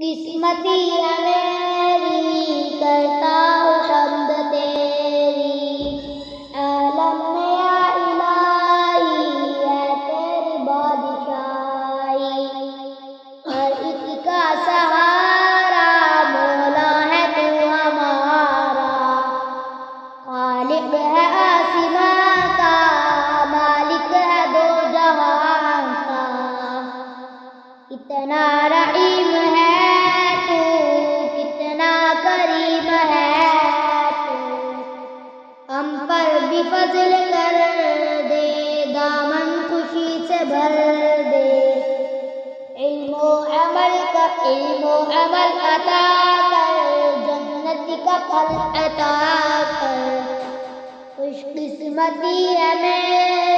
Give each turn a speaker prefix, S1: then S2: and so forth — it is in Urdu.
S1: قسمتی ہے میری کرتا ہوں حمد تیری، عالم میں یا الہی ہے تیری بادشاہی، ہر ایک کا سہارا مولا ہے تو ہمارا، خالق ہے آسمان کا مالک ہے دو جہان کا، اتنا رحیم ہے کریم ہے تو، ہم پر بھی فضل کر دے، دامن خوشی سے بھر دے، علم و عمل عطا کر، جنت کا پھل عطا کر، خوش قسمتی ہے میری